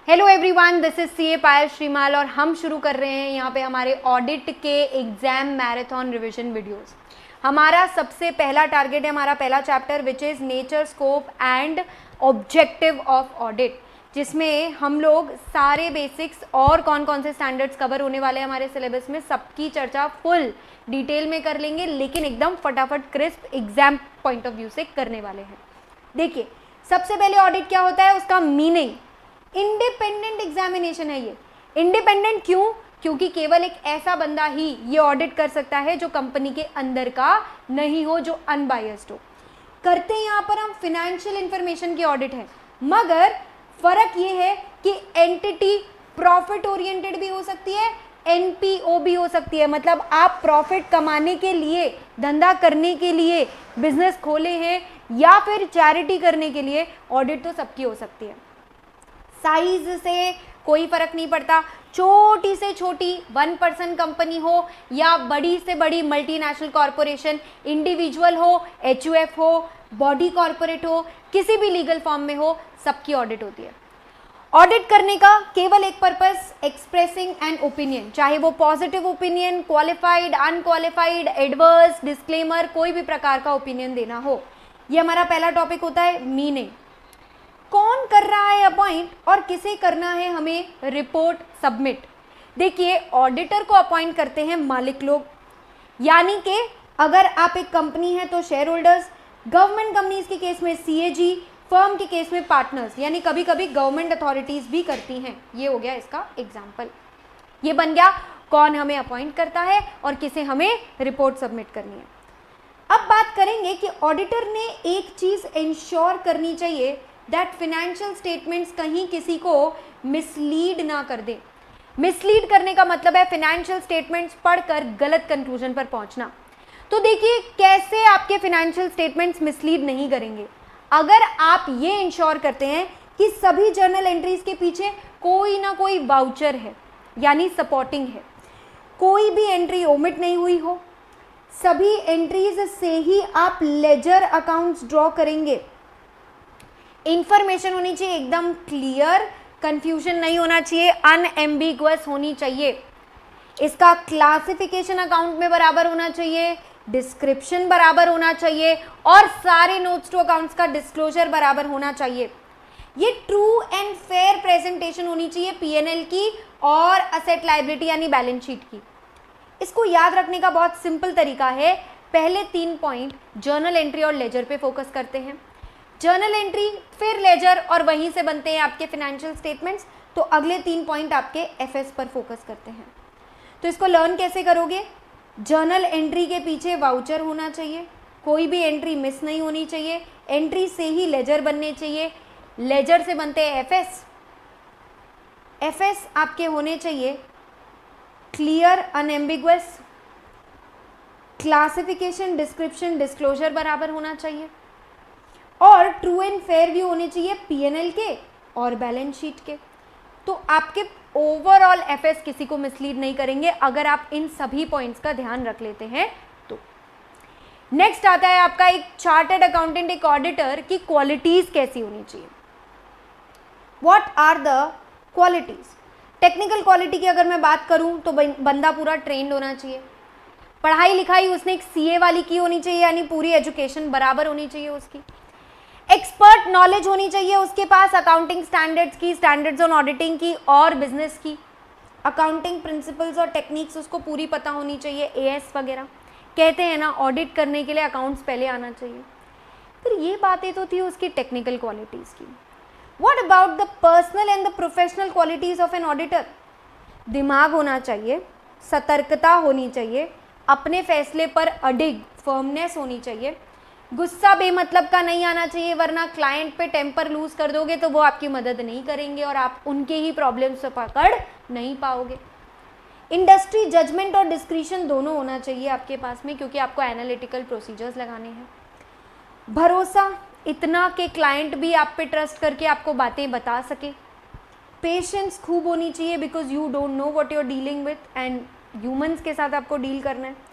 Hello everyone, this is CA Payal Shrimal और हम शुरू कर रहे हैं यहाँ पे हमारे ऑडिट के एग्जाम मैराथन रिवीजन वीडियोस। हमारा सबसे पहला टारगेट है, हमारा पहला chapter which is nature, scope and objective of audit, जिसमें हम लोग सारे बेसिक्स और कौन कौन से स्टैंडर्ड्स कवर होने वाले हैं हमारे सिलेबस में, सबकी चर्चा फुल डिटेल में कर लेंगे, लेकिन एकदम फटाफट crisp exam point of view से करने वाले हैं। देखिए, सबसे पहले ऑडिट क्या होता है, उसका मीनिंग इंडिपेंडेंट एग्जामिनेशन है। ये इंडिपेंडेंट क्यों? क्योंकि केवल एक ऐसा बंदा ही ये ऑडिट कर सकता है जो कंपनी के अंदर का नहीं हो, जो अनबायस्ड हो। करते हैं यहाँ पर हम फिनेंशियल इंफॉर्मेशन की ऑडिट है, मगर फर्क ये है कि एंटिटी प्रॉफिट ओरिएंटेड भी हो सकती है, एनपीओ भी हो सकती है। मतलब आप प्रॉफिट कमाने के लिए, धंधा करने के लिए बिजनेस खोले हैं या फिर चैरिटी करने के लिए, ऑडिट तो सबकी हो सकती है। साइज से कोई फर्क नहीं पड़ता, छोटी से छोटी 1% कंपनी हो या बड़ी से बड़ी मल्टीनेशनल कॉरपोरेशन, इंडिविजुअल हो, एचयूएफ हो, बॉडी कॉरपोरेट हो, किसी भी लीगल फॉर्म में हो, सबकी ऑडिट होती है। ऑडिट करने का केवल एक पर्पस, एक्सप्रेसिंग एन ओपिनियन, चाहे वो positive opinion, qualified, unqualified, adverse, disclaimer, कोई भी प्रकार का ओपिनियन देना हो। ये हमारा पहला टॉपिक होता है मीनिंग। कौन कर रहा है अपॉइंट और किसे करना है हमें रिपोर्ट सबमिट। देखिए, ऑडिटर को अपॉइंट करते हैं मालिक लोग, यानी कि अगर आप एक कंपनी है तो शेयर होल्डर्स, गवर्नमेंट कंपनीज के केस में सीएजी, फर्म के केस में पार्टनर्स, यानी कभी कभी गवर्नमेंट अथॉरिटीज भी करती हैं। ये हो गया इसका एग्जाम्पल। ये बन गया कौन हमें अपॉइंट करता है और किसे हमें रिपोर्ट सबमिट करनी है। अब बात करेंगे कि ऑडिटर ने एक चीज इंश्योर करनी चाहिए, दैट फिनेंशियल स्टेटमेंट्स कहीं किसी को मिसलीड ना कर दे। मिसलीड करने का मतलब है फिनेंशियल स्टेटमेंट्स पढ़कर गलत कंक्लूजन पर पहुंचना। तो देखिए, कैसे आपके फिनेंशियल स्टेटमेंट्स मिसलीड नहीं करेंगे। अगर आप ये इंश्योर करते हैं कि सभी जर्नल एंट्रीज के पीछे कोई ना कोई वाउचर है, यानी सपोर्टिंग है, कोई भी एंट्री ओमिट नहीं हुई हो, सभी एंट्रीज से ही आप लेजर अकाउंट्स ड्रॉ करेंगे, इंफॉर्मेशन होनी चाहिए एकदम क्लियर, कंफ्यूजन नहीं होना चाहिए, अनएम्बिगुअस होनी चाहिए, इसका क्लासिफिकेशन अकाउंट में बराबर होना चाहिए, डिस्क्रिप्शन बराबर होना चाहिए और सारे नोट्स टू अकाउंट्स का डिस्क्लोजर बराबर होना चाहिए। ये ट्रू एंड फेयर प्रेजेंटेशन होनी चाहिए पीएनएल की और असेट लायबिलिटी यानी बैलेंस शीट की। इसको याद रखने का बहुत सिंपल तरीका है, पहले 3 पॉइंट जर्नल एंट्री और लेजर पे फोकस करते हैं, जर्नल एंट्री फिर लेजर और वहीं से बनते हैं आपके फिनेंशियल स्टेटमेंट्स, तो अगले 3 पॉइंट आपके एफएस पर फोकस करते हैं। तो इसको लर्न कैसे करोगे? जर्नल एंट्री के पीछे वाउचर होना चाहिए, कोई भी एंट्री मिस नहीं होनी चाहिए, एंट्री से ही लेजर बनने चाहिए, लेजर से बनते हैं एफएस, एफएस आपके होने चाहिए clear, unambiguous, classification, description, disclosure बराबर होना चाहिए और ट्रू एंड फेयर व्यू होने चाहिए पीएनएल के और बैलेंस शीट के। तो आपके ओवरऑल एफएस किसी को मिसलीड नहीं करेंगे अगर आप इन सभी पॉइंट्स का ध्यान रख लेते हैं तो। नेक्स्ट आता है आपका एक चार्टर्ड अकाउंटेंट, एक ऑडिटर की क्वालिटीज कैसी होनी चाहिए। What are the qualities? Technical quality की अगर मैं बात करूं तो बंदा पूरा ट्रेंड होना चाहिए, पढ़ाई लिखाई उसने एक सीए वाली की होनी चाहिए, यानी पूरी एजुकेशन बराबर होनी चाहिए उसकी। एक्सपर्ट नॉलेज होनी चाहिए उसके पास अकाउंटिंग स्टैंडर्ड्स की, स्टैंडर्ड्स ऑन ऑडिटिंग की और बिजनेस की, अकाउंटिंग प्रिंसिपल्स और टेक्निक्स उसको पूरी पता होनी चाहिए, एएस वगैरह। कहते हैं ना, ऑडिट करने के लिए अकाउंट्स पहले आना चाहिए। फिर ये बातें तो थी उसकी टेक्निकल क्वालिटीज़ की। What about the personal and the professional qualities of an auditor? दिमाग होना चाहिए, सतर्कता होनी चाहिए, अपने फैसले पर अडिग फर्मनेस होनी चाहिए, गुस्सा बेमतलब का नहीं आना चाहिए, वरना क्लाइंट पे टेम्पर लूज कर दोगे तो वो आपकी मदद नहीं करेंगे और आप उनके ही प्रॉब्लम्स से पकड़ नहीं पाओगे। इंडस्ट्री जजमेंट और डिस्क्रिशन दोनों होना चाहिए आपके पास में, क्योंकि आपको एनालिटिकल प्रोसीजर्स लगाने हैं। भरोसा इतना कि क्लाइंट भी आप पे ट्रस्ट करके आपको बातें बता सके। पेशेंस खूब होनी चाहिए, because you don't know what you are dealing with and humans के साथ आपको डील करना है।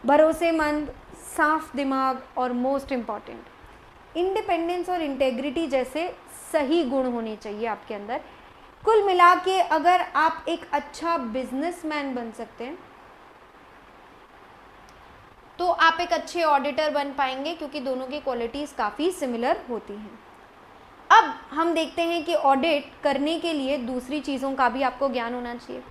भरोसेमंद, साफ दिमाग और मोस्ट इम्पॉर्टेंट इंडिपेंडेंस और इंटेग्रिटी जैसे सही गुण होने चाहिए आपके अंदर। कुल मिला के अगर आप एक अच्छा बिजनेसमैन बन सकते हैं तो आप एक अच्छे ऑडिटर बन पाएंगे, क्योंकि दोनों की क्वालिटीज़ काफ़ी सिमिलर होती हैं। अब हम देखते हैं कि ऑडिट करने के लिए दूसरी चीज़ों का भी आपको ज्ञान होना चाहिए।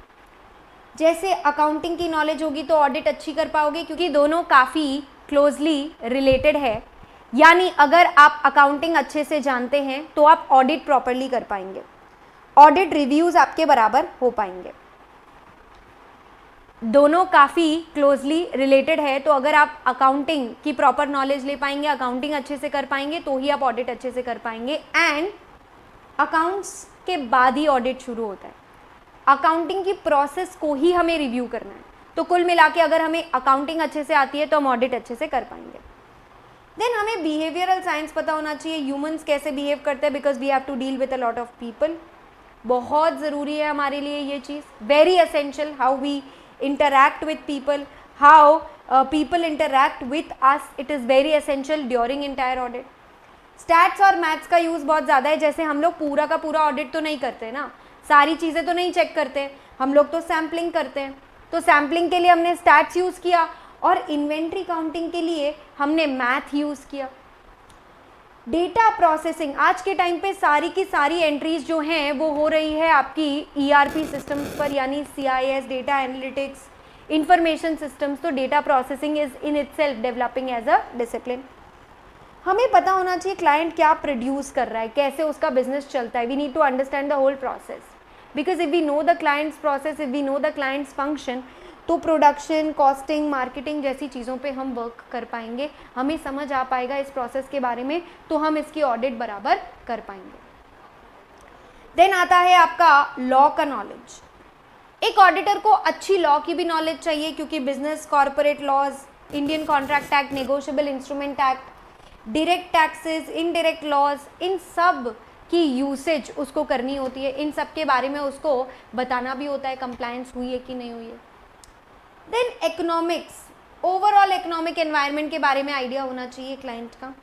जैसे अकाउंटिंग की नॉलेज होगी तो ऑडिट अच्छी कर पाओगे, क्योंकि दोनों काफ़ी क्लोजली रिलेटेड है। यानी अगर आप अकाउंटिंग अच्छे से जानते हैं तो आप ऑडिट प्रॉपरली कर पाएंगे, ऑडिट रिव्यूज़ आपके बराबर हो पाएंगे। दोनों काफ़ी क्लोजली रिलेटेड है, तो अगर आप अकाउंटिंग की प्रॉपर नॉलेज ले पाएंगे, अकाउंटिंग अच्छे से कर पाएंगे, तो ही आप ऑडिट अच्छे से कर पाएंगे। एंड अकाउंट्स के बाद ही ऑडिट शुरू होता है, अकाउंटिंग की प्रोसेस को ही हमें रिव्यू करना है। तो कुल मिला के अगर हमें अकाउंटिंग अच्छे से आती है तो हम ऑडिट अच्छे से कर पाएंगे। देन हमें बिहेवियरल साइंस पता होना चाहिए, ह्यूमंस कैसे बिहेव करते हैं, because we have to deal with a lot of people. बहुत ज़रूरी है हमारे लिए ये चीज़, very essential, how we interact with people, how people interact with us, it is very essential during entire audit. Stats और मैथ्स का use बहुत ज़्यादा है। जैसे हम लोग पूरा का पूरा ऑडिट तो नहीं करते ना, सारी चीज़ें तो नहीं चेक करते, हम लोग तो सैम्पलिंग करते हैं। तो सैम्पलिंग के लिए हमने स्टैट्स यूज़ किया और इन्वेंट्री काउंटिंग के लिए हमने मैथ यूज़ किया। डेटा प्रोसेसिंग, आज के टाइम पे सारी की सारी एंट्रीज जो हैं वो हो रही है आपकी ईआरपी सिस्टम्स पर, यानी CIS, data analytics, information systems. तो data processing is in itself developing as a discipline. हमें पता होना चाहिए क्लाइंट क्या प्रोड्यूस कर रहा है, कैसे उसका बिजनेस चलता है। We need to understand the whole process, because if we know the clients process, if we know the clients function, तो प्रोडक्शन, कॉस्टिंग, मार्केटिंग जैसी चीज़ों पे हम वर्क कर पाएंगे, हमें समझ आ पाएगा इस प्रोसेस के बारे में, तो हम इसकी ऑडिट बराबर कर पाएंगे। देन आता है आपका लॉ का नॉलेज। एक ऑडिटर को अच्छी लॉ की भी नॉलेज चाहिए, क्योंकि business, corporate laws, Indian contract act, negotiable instrument act, direct taxes, indirect laws, इन सब की यूसेज उसको करनी होती है, इन सब के बारे में उसको बताना भी होता है, कंप्लायंस हुई है कि नहीं हुई है। Then economics, overall economic environment के बारे में आइडिया होना चाहिए क्लाइंट का।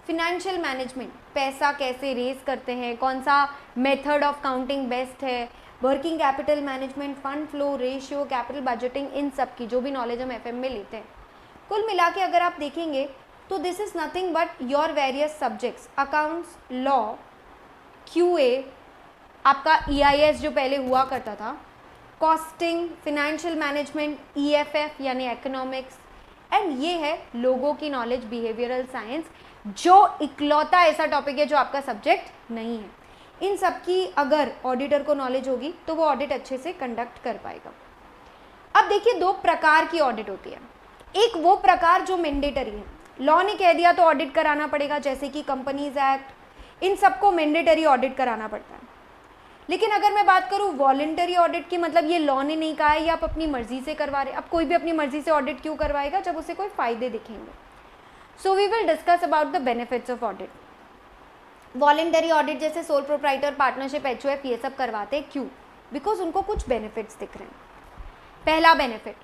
फिनेंशियल मैनेजमेंट, पैसा कैसे रेज करते हैं, कौन सा मेथड ऑफ काउंटिंग बेस्ट है, working capital management, fund flow, ratio, capital budgeting, इन सब की जो भी नॉलेज हम एफएम में लेते हैं। कुल मिला के अगर आप देखेंगे तो this is nothing but your various subjects, accounts, law, QA, आपका ईआईएस जो पहले हुआ करता था, कॉस्टिंग, फिनेंशियल मैनेजमेंट, ईएफएफ यानी इकोनॉमिक्स, एंड ये है लोगों की नॉलेज, बिहेवियरल साइंस, जो इकलौता ऐसा टॉपिक है जो आपका सब्जेक्ट नहीं है। इन सब की अगर ऑडिटर को नॉलेज होगी तो वो ऑडिट अच्छे से कंडक्ट कर पाएगा। अब देखिए, दो प्रकार की ऑडिट होती है। एक वो प्रकार जो मैंडेटरी है, लॉ ने कह दिया तो ऑडिट कराना पड़ेगा, जैसे कि कंपनीज एक्ट, इन सबको मैंडेटरी ऑडिट कराना पड़ता है। लेकिन अगर मैं बात करूँ वॉलंटरी ऑडिट की, मतलब ये लॉ ने नहीं कहा है, ये आप अपनी मर्जी से करवा रहे हैं। अब कोई भी अपनी मर्जी से ऑडिट क्यों करवाएगा, जब उसे कोई फायदे दिखेंगे। So we will discuss about the benefits of audit. Voluntary audit जैसे सोल प्रोप्राइटर, पार्टनरशिप, एचओएफ, ये सब करवाते हैं, क्यों? बिकॉज उनको कुछ बेनिफिट्स दिख रहे हैं। पहला बेनिफिट,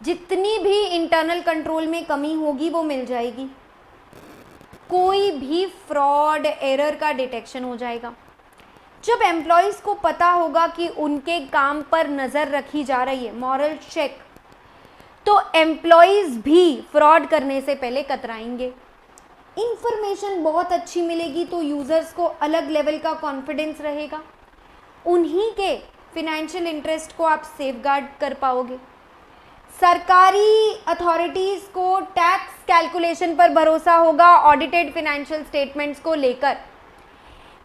जितनी भी इंटरनल कंट्रोल में कमी होगी वो मिल जाएगी, कोई भी फ्रॉड, एरर का डिटेक्शन हो जाएगा। जब एम्प्लॉयज़ को पता होगा कि उनके काम पर नज़र रखी जा रही है, मॉरल चेक, तो एम्प्लॉयज़ भी फ्रॉड करने से पहले कतराएंगे। इंफॉर्मेशन बहुत अच्छी मिलेगी तो यूज़र्स को अलग लेवल का कॉन्फिडेंस रहेगा, उन्हीं के फिनेंशियल इंटरेस्ट को आप सेफगार्ड कर पाओगे। सरकारी अथॉरिटीज़ को टैक्स कैलकुलेशन पर भरोसा होगा ऑडिटेड फिनेंशियल स्टेटमेंट्स को लेकर।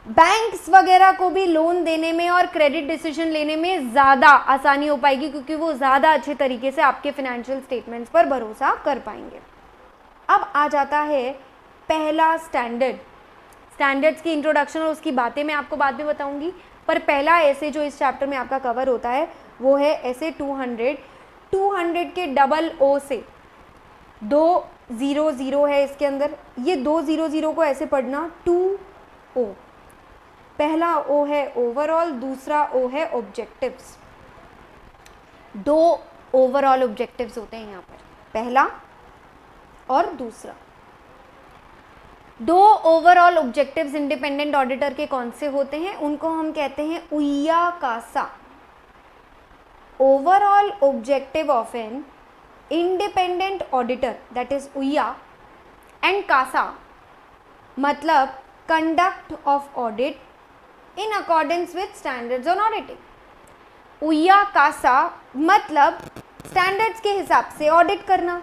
बैंक्स वगैरह को भी लोन देने में और क्रेडिट डिसीजन लेने में ज़्यादा आसानी हो पाएगी, क्योंकि वो ज़्यादा अच्छे तरीके से आपके फिनेंशियल स्टेटमेंट्स पर भरोसा कर पाएंगे। अब आ जाता है पहला स्टैंडर्ड। स्टैंडर्ड्स की इंट्रोडक्शन और उसकी बातें मैं आपको बाद में बताऊंगी, पर पहला ऐसे जो इस चैप्टर में आपका कवर होता है वो है ऐसे 200 के डबल ओ से 200 है इसके अंदर, ये 200 को ऐसे पढ़ना 2O। पहला ओ है ओवरऑल, दूसरा ओ है ऑब्जेक्टिव्स। दो ओवरऑल ऑब्जेक्टिव्स होते हैं यहाँ पर, पहला और दूसरा। दो ओवरऑल ऑब्जेक्टिव्स इंडिपेंडेंट ऑडिटर के कौन से होते हैं? उनको हम कहते हैं उय्या कासा। Overall objective of an independent auditor that is उय्या एंड कासा मतलब conduct of audit in accordance with standards on auditing. उय्या कासा मतलब स्टैंडर्ड्स के हिसाब से ऑडिट करना।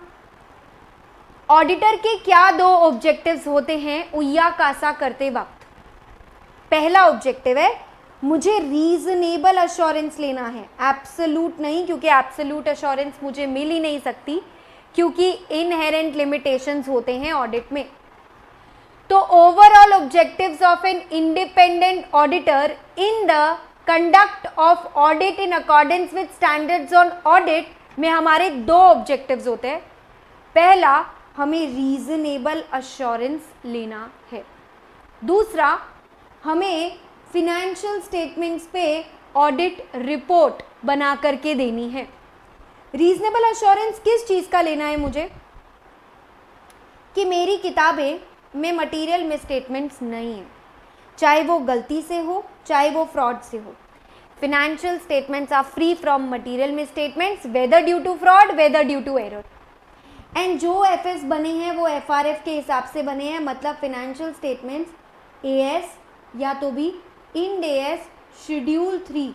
ऑडिटर के क्या दो ऑब्जेक्टिव्स होते हैं उय्या कासा करते वक्त? पहला ऑब्जेक्टिव है मुझे रीजनेबल अश्योरेंस लेना है, एब्सोल्यूट नहीं, क्योंकि एब्सोल्यूट अश्योरेंस मुझे मिल ही नहीं सकती क्योंकि इनहेरेंट लिमिटेशंस होते हैं ऑडिट में। तो overall objectives of an independent auditor in the conduct of audit in accordance with standards on audit में हमारे दो ऑब्जेक्टिव्स होते हैं। पहला, हमें रीजनेबल अश्योरेंस लेना है। दूसरा, हमें फिनेंशियल स्टेटमेंट्स पे ऑडिट रिपोर्ट बना करके देनी है। रीजनेबल अश्योरेंस किस चीज़ का लेना है मुझे? कि मेरी किताबें में मटेरियल मिसस्टेटमेंट्स नहीं है, चाहे वो गलती से हो चाहे वो फ्रॉड से हो। Financial statements are free from material misstatements whether due to fraud whether due to error. And जो एफएस बने हैं वो एफआरएफ के हिसाब से बने हैं, मतलब फिनेंशियल स्टेटमेंट्स एएस या तो भी इंड एएस शेड्यूल 3,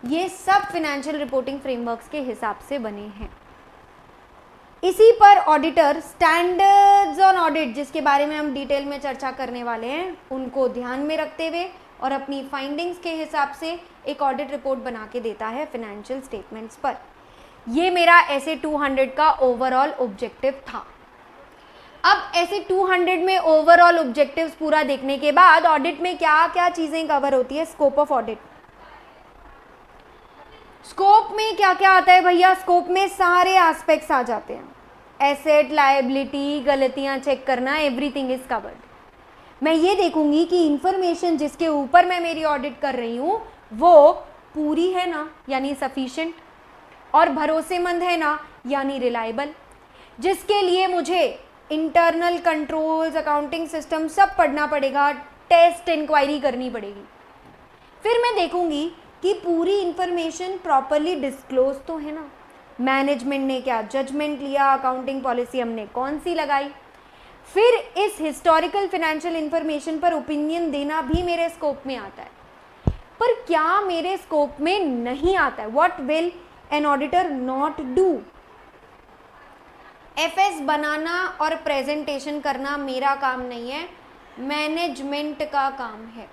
ये सब फिनेंशियल रिपोर्टिंग फ्रेमवर्क्स के हिसाब से बने हैं। इसी पर ऑडिटर स्टैंडर्ड्स ऑन ऑडिट, जिसके बारे में हम डिटेल में चर्चा करने वाले हैं, उनको ध्यान में रखते हुए और अपनी फाइंडिंग्स के हिसाब से एक ऑडिट रिपोर्ट बना के देता है फिनेंशियल स्टेटमेंट्स पर। ये मेरा ऐसे 200 का ओवरऑल ऑब्जेक्टिव था। अब ऐसे 200 में ओवरऑल ऑब्जेक्टिव्स पूरा देखने के बाद ऑडिट में क्या क्या चीज़ें कवर होती है? Scope of audit. स्कोप में क्या क्या आता है भैया? स्कोप में सारे एस्पेक्ट्स आ जाते हैं, एसेट, लायबिलिटी, गलतियां चेक करना, एवरीथिंग इज कवर्ड। मैं ये देखूंगी कि इंफॉर्मेशन जिसके ऊपर मैं मेरी ऑडिट कर रही हूँ वो पूरी है ना, यानी सफिशिएंट, और भरोसेमंद है ना, यानी रिलायबल, जिसके लिए मुझे इंटरनल कंट्रोल्स, अकाउंटिंग सिस्टम सब पढ़ना पड़ेगा, टेस्ट इंक्वायरी करनी पड़ेगी। फिर मैं देखूंगी कि पूरी इंफॉर्मेशन प्रॉपरली डिस्क्लोज तो है ना, मैनेजमेंट ने क्या जजमेंट लिया, अकाउंटिंग पॉलिसी हमने कौन सी लगाई। फिर इस हिस्टोरिकल फाइनेंशियल इंफॉर्मेशन पर ओपिनियन देना भी मेरे स्कोप में आता है। पर क्या मेरे स्कोप में नहीं आता है? What will an auditor not do? FS बनाना और प्रेजेंटेशन करना मेरा काम नहीं है, मैनेजमेंट का काम है।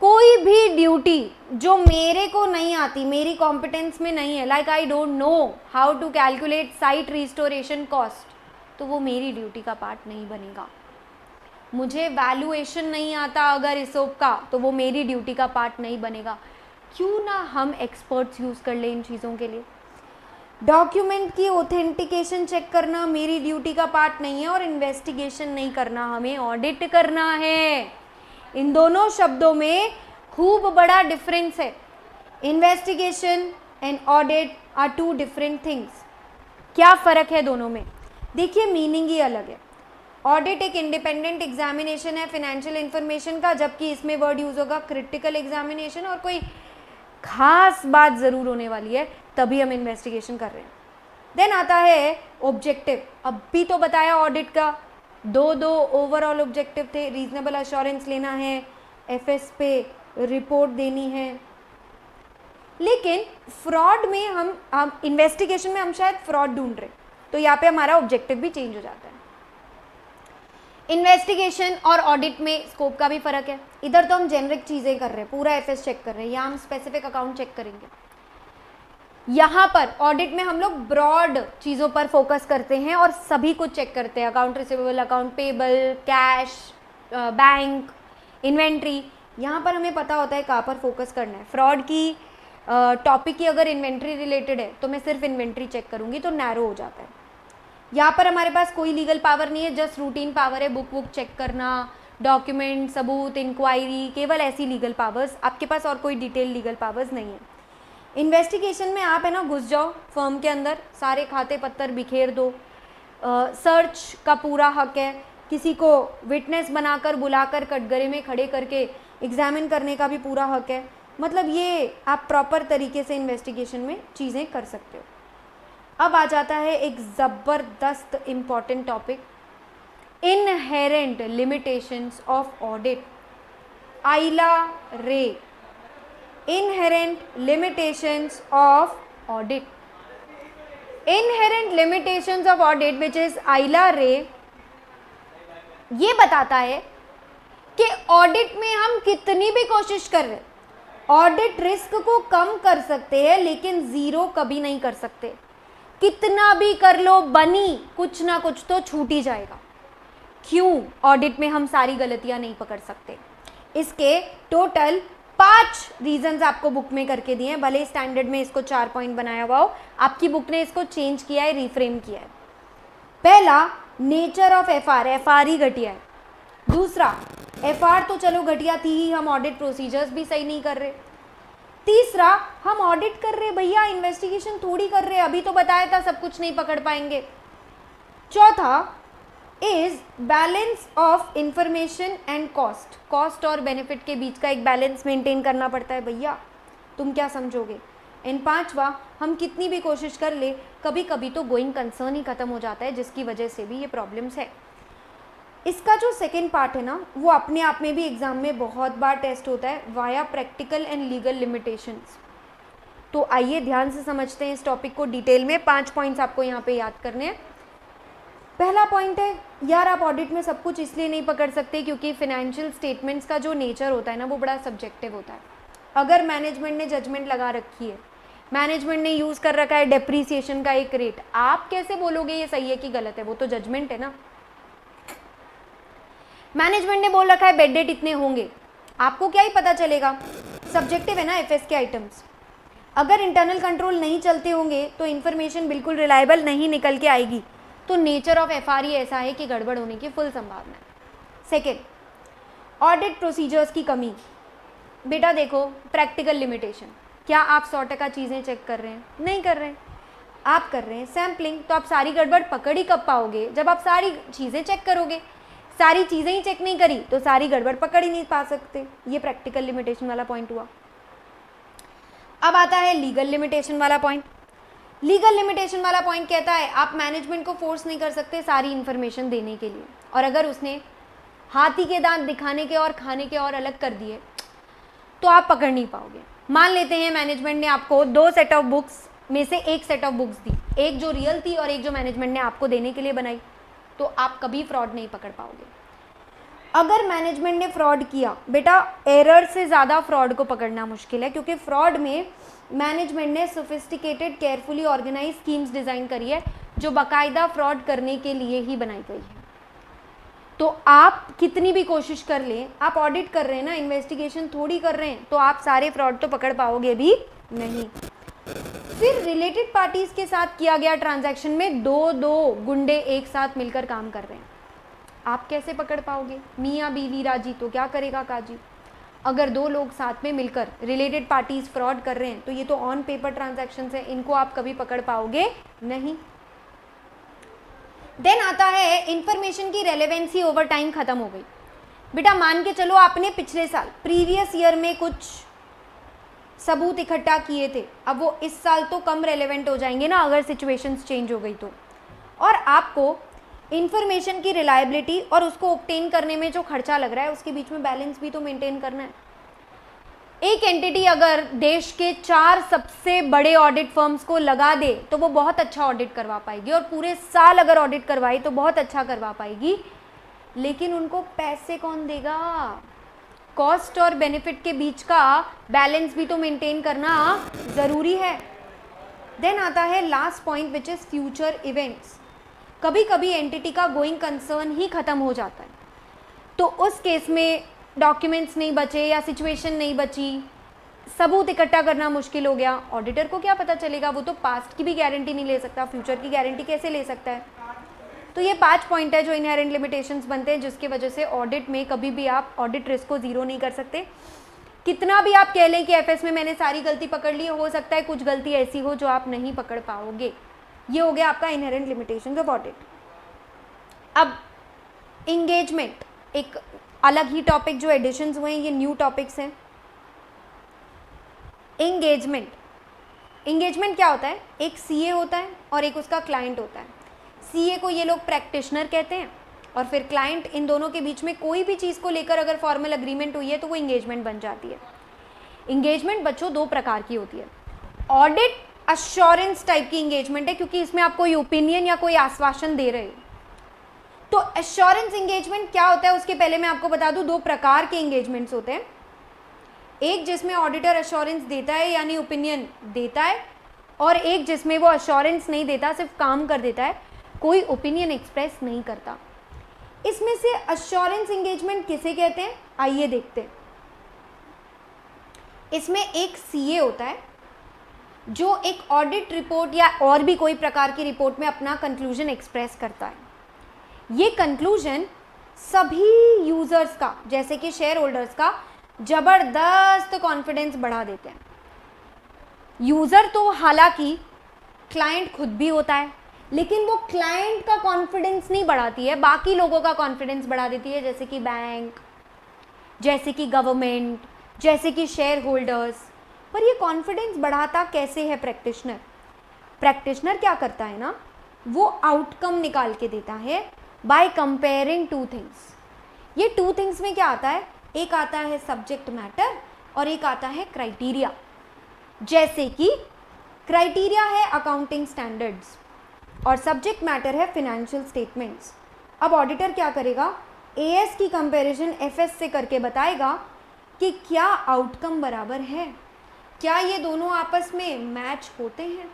कोई भी ड्यूटी जो मेरे को नहीं आती, मेरी कॉम्पिटेंस में नहीं है, like I don't know how to calculate site restoration cost, तो वो मेरी ड्यूटी का पार्ट नहीं बनेगा। मुझे वैल्यूएशन नहीं आता अगर इसोप का, तो वो मेरी ड्यूटी का पार्ट नहीं बनेगा। क्यों ना हम एक्सपर्ट्स यूज़ कर लें इन चीज़ों के लिए। डॉक्यूमेंट की ऑथेंटिकेशन चेक करना मेरी ड्यूटी का पार्ट नहीं है, और इन्वेस्टिगेशन नहीं करना, हमें ऑडिट करना है। इन दोनों शब्दों में खूब बड़ा डिफरेंस है। Investigation and audit are two different things. क्या फ़र्क है दोनों में? देखिए, मीनिंग ही अलग है। ऑडिट एक इंडिपेंडेंट एग्जामिनेशन है फिनेंशियल इंफॉर्मेशन का, जबकि इसमें वर्ड यूज़ होगा क्रिटिकल एग्जामिनेशन, और कोई खास बात ज़रूर होने वाली है तभी हम इन्वेस्टिगेशन कर रहे हैं। देन आता है ऑब्जेक्टिव। अब भी तो बताया ऑडिट का दो ओवरऑल ऑब्जेक्टिव थे, रीजनेबल अश्योरेंस लेना है, एफएस पे रिपोर्ट देनी है। लेकिन फ्रॉड में हम इन्वेस्टिगेशन में हम शायद फ्रॉड ढूंढ रहे, तो यहाँ पे हमारा ऑब्जेक्टिव भी चेंज हो जाता है। इन्वेस्टिगेशन और ऑडिट में स्कोप का भी फर्क है। इधर तो हम जेनरिक चीज़ें कर रहे हैं, पूरा एफएस चेक कर रहे हैं, यहाँ हम स्पेसिफिक अकाउंट चेक करेंगे। यहाँ पर ऑडिट में हम लोग ब्रॉड चीज़ों पर फोकस करते हैं और सभी कुछ चेक करते हैं, account receivable, account payable, cash, bank, inventory. यहाँ पर हमें पता होता है कहाँ पर फोकस करना है। फ्रॉड की टॉपिक की अगर इन्वेंट्री रिलेटेड है तो मैं सिर्फ इन्वेंट्री चेक करूँगी, तो नैरो हो जाता है। यहाँ पर हमारे पास कोई लीगल पावर नहीं है, जस्ट रूटीन पावर है, बुक चेक करना, डॉक्यूमेंट, सबूत, इंक्वायरी, केवल ऐसी लीगल पावर्स। आपके पास और कोई डिटेल लीगल पावर्स नहीं है। इन्वेस्टिगेशन में आप है ना घुस जाओ फर्म के अंदर, सारे खाते पत्तर बिखेर दो, सर्च का पूरा हक है, किसी को विटनेस बनाकर बुलाकर कटघरे में खड़े करके एग्जामिन करने का भी पूरा हक है। मतलब ये आप प्रॉपर तरीके से इन्वेस्टिगेशन में चीज़ें कर सकते हो। अब आ जाता है एक ज़बरदस्त important topic, inherent limitations of audit. आइला रे, inherent limitations of audit. Inherent limitations of audit which is Ayla Ray ये बताता है कि ऑडिट में हम कितनी भी कोशिश कर रहे, ऑडिट रिस्क को कम कर सकते हैं लेकिन ज़ीरो कभी नहीं कर सकते। कितना भी कर लो बनी, कुछ ना कुछ तो छूट ही जाएगा। क्यों? ऑडिट में हम सारी गलतियां नहीं पकड़ सकते। इसके टोटल 5 रीजंस आपको बुक में करके दिए हैं, भले स्टैंडर्ड में इसको 4 पॉइंट बनाया हुआ हो, आपकी बुक ने इसको चेंज किया है, रिफ्रेम किया है। पहला, नेचर ऑफ एफआर ही घटिया है। दूसरा, एफआर तो चलो घटिया थी ही, हम ऑडिट प्रोसीजर्स भी सही नहीं कर रहे। तीसरा, हम ऑडिट कर रहे भैया, इन्वेस्टिगेशन थोड़ी कर रहे, अभी तो बताया था सब कुछ नहीं पकड़ पाएंगे। चौथा is balance of information and cost, cost और बेनिफिट के बीच का एक बैलेंस मेंटेन करना पड़ता है भैया, तुम क्या समझोगे। एंड पांचवा, हम कितनी भी कोशिश कर ले कभी कभी तो गोइंग कंसर्न ही खत्म हो जाता है, जिसकी वजह से भी ये प्रॉब्लम्स है। इसका जो सेकेंड पार्ट है ना, वो अपने आप में भी एग्जाम में बहुत बार टेस्ट होता है, via practical and legal limitations. तो आइए ध्यान से समझते हैं इस टॉपिक को डिटेल में। 5 पॉइंट्स आपको यहाँ पे याद करने हैं। पहला पॉइंट है, यार आप ऑडिट में सब कुछ इसलिए नहीं पकड़ सकते क्योंकि फाइनेंशियल स्टेटमेंट्स का जो नेचर होता है ना, वो बड़ा सब्जेक्टिव होता है। अगर मैनेजमेंट ने जजमेंट लगा रखी है, मैनेजमेंट ने यूज़ कर रखा है डेप्रीसिएशन का एक रेट, आप कैसे बोलोगे ये सही है कि गलत है? वो तो जजमेंट है ना। मैनेजमेंट ने बोल रखा है बेड डेट इतने होंगे, आपको क्या ही पता चलेगा? सब्जेक्टिव है ना एफएस के आइटम्स। अगर इंटरनल कंट्रोल नहीं चलते होंगे तो इन्फॉर्मेशन बिल्कुल रिलायबल नहीं निकल के आएगी। तो नेचर ऑफ एफआर ही ऐसा है कि गड़बड़ होने की फुल संभावना है। सेकेंड, ऑडिट प्रोसीजर्स की कमी। बेटा देखो, प्रैक्टिकल लिमिटेशन, क्या आप 100% चीज़ें चेक कर रहे हैं? नहीं कर रहे हैं। आप कर रहे हैं सैम्पलिंग, तो आप सारी गड़बड़ पकड़ ही कब पाओगे? जब आप सारी चीज़ें चेक करोगे। सारी चीज़ें ही चेक नहीं करी तो सारी गड़बड़ पकड़ ही नहीं पा सकते। ये प्रैक्टिकल लिमिटेशन वाला पॉइंट हुआ। अब आता है लीगल लिमिटेशन वाला पॉइंट। लीगल लिमिटेशन वाला पॉइंट कहता है आप मैनेजमेंट को फोर्स नहीं कर सकते सारी इन्फॉर्मेशन देने के लिए, और अगर उसने हाथी के दांत दिखाने के और खाने के और अलग कर दिए तो आप पकड़ नहीं पाओगे। मान लेते हैं मैनेजमेंट ने आपको 2 सेट ऑफ बुक्स में से एक सेट ऑफ बुक्स दी, एक जो रियल थी और एक जो मैनेजमेंट ने आपको देने के लिए बनाई, तो आप कभी फ्रॉड नहीं पकड़ पाओगे। अगर मैनेजमेंट ने फ्रॉड किया, बेटा एरर से ज़्यादा फ्रॉड को पकड़ना मुश्किल है, क्योंकि फ्रॉड में मैनेजमेंट ने sophisticated carefully organise schemes design करी है जो बाकायदा फ्रॉड करने के लिए ही बनाई गई है। तो आप कितनी भी कोशिश कर लें, आप ऑडिट कर रहे हैं ना, इन्वेस्टिगेशन थोड़ी कर रहे हैं, तो आप सारे फ्रॉड तो पकड़ पाओगे भी नहीं। फिर रिलेटेड पार्टीज के साथ किया गया ट्रांजैक्शन में दो गुंडे एक साथ मिलकर काम कर रहे हैं, आप कैसे पकड़ पाओगे? मियाँ बीवी राजी तो क्या करेगा काजी। अगर 2 लोग साथ में मिलकर रिलेटेड पार्टीज फ्रॉड कर रहे हैं तो ये तो ऑन पेपर ट्रांजैक्शन है, इनको आप कभी पकड़ पाओगे नहीं। देन आता है इंफॉर्मेशन की रेलेवेंसी ओवर टाइम खत्म हो गई। बेटा मान के चलो आपने पिछले साल प्रीवियस ईयर में कुछ सबूत इकट्ठा किए थे, अब वो इस साल तो कम रेलेवेंट हो जाएंगे ना अगर सिचुएशंस चेंज हो गई तो। और आपको इंफॉर्मेशन की रिलायबिलिटी और उसको ऑब्टेन करने में जो खर्चा लग रहा है उसके बीच में बैलेंस भी तो मेंटेन करना है। एक एंटिटी अगर देश के 4 सबसे बड़े ऑडिट फर्म्स को लगा दे तो वो बहुत अच्छा ऑडिट करवा पाएगी, और पूरे साल अगर ऑडिट करवाई तो बहुत अच्छा करवा पाएगी, लेकिन उनको पैसे कौन देगा? कॉस्ट और बेनिफिट के बीच का बैलेंस भी तो मेंटेन करना ज़रूरी है। देन आता है last point which is future events. कभी कभी एंटिटी का गोइंग कंसर्न ही ख़त्म हो जाता है, तो उस केस में डॉक्यूमेंट्स नहीं बचे या सिचुएशन नहीं बची, सबूत इकट्ठा करना मुश्किल हो गया। ऑडिटर को क्या पता चलेगा? वो तो पास्ट की भी गारंटी नहीं ले सकता, फ्यूचर की गारंटी कैसे ले सकता है? तो ये 5 पॉइंट है जो इनहेरेंट लिमिटेशंस बनते हैं, जिसकी वजह से ऑडिट में कभी भी आप ऑडिट रिस्क को ज़ीरो नहीं कर सकते। कितना भी आप कह लें कि एफएस में मैंने सारी गलती पकड़ ली, हो सकता है कुछ गलती ऐसी हो जो आप नहीं पकड़ पाओगे। ये हो गया आपका इनहेरेंट लिमिटेशंस ऑफ ऑडिट। अब इंगेजमेंट एक अलग ही टॉपिक, जो एडिशंस हुए हैं ये न्यू टॉपिक्स हैं। इंगेजमेंट क्या होता है? एक सीए होता है और एक उसका क्लाइंट होता है। सीए को ये लोग प्रैक्टिशनर कहते हैं और फिर क्लाइंट, इन दोनों के बीच में कोई भी चीज़ को लेकर अगर फॉर्मल अग्रीमेंट हुई है तो वो इंगेजमेंट बन जाती है। इंगेजमेंट बच्चों दो प्रकार की होती है। ऑडिट अश्योरेंस टाइप की इंगेजमेंट है, क्योंकि इसमें आप कोई ओपिनियन या कोई आश्वासन दे रहे हो। तो एश्योरेंस इंगेजमेंट क्या होता है, उसके पहले मैं आपको बता दूं, दो प्रकार के इंगेजमेंट्स होते हैं। एक जिसमें ऑडिटर अश्योरेंस देता है यानी ओपिनियन देता है, और एक जिसमें वो अश्योरेंस नहीं देता, सिर्फ काम कर देता है, कोई ओपिनियन एक्सप्रेस नहीं करता। इसमें से अश्योरेंस इंगेजमेंट किसे कहते हैं, आइए देखते हैं। इसमें एक सीए होता है जो एक ऑडिट रिपोर्ट या और भी कोई प्रकार की रिपोर्ट में अपना कंक्लूजन एक्सप्रेस करता है। ये कंक्लूजन सभी यूजर्स का, जैसे कि शेयर होल्डर्स का, जबरदस्त कॉन्फिडेंस बढ़ा देते हैं। यूजर तो हालांकि क्लाइंट खुद भी होता है, लेकिन वो क्लाइंट का कॉन्फिडेंस नहीं बढ़ाती है, बाकी लोगों का कॉन्फिडेंस बढ़ा देती है, जैसे कि बैंक, जैसे कि गवर्नमेंट, जैसे कि शेयर होल्डर्स। पर ये कॉन्फिडेंस बढ़ाता कैसे है प्रैक्टिशनर? प्रैक्टिशनर क्या करता है ना, वो आउटकम निकाल के देता है बाय कंपेयरिंग टू थिंग्स। ये टू थिंग्स में क्या आता है, एक आता है सब्जेक्ट मैटर और एक आता है क्राइटेरिया। जैसे कि क्राइटेरिया है अकाउंटिंग स्टैंडर्ड्स और सब्जेक्ट मैटर है फिनेंशियल स्टेटमेंट्स। अब ऑडिटर क्या करेगा, एएस की कंपैरिजन एफएस से करके बताएगा कि क्या आउटकम बराबर है, क्या ये दोनों आपस में मैच होते हैं।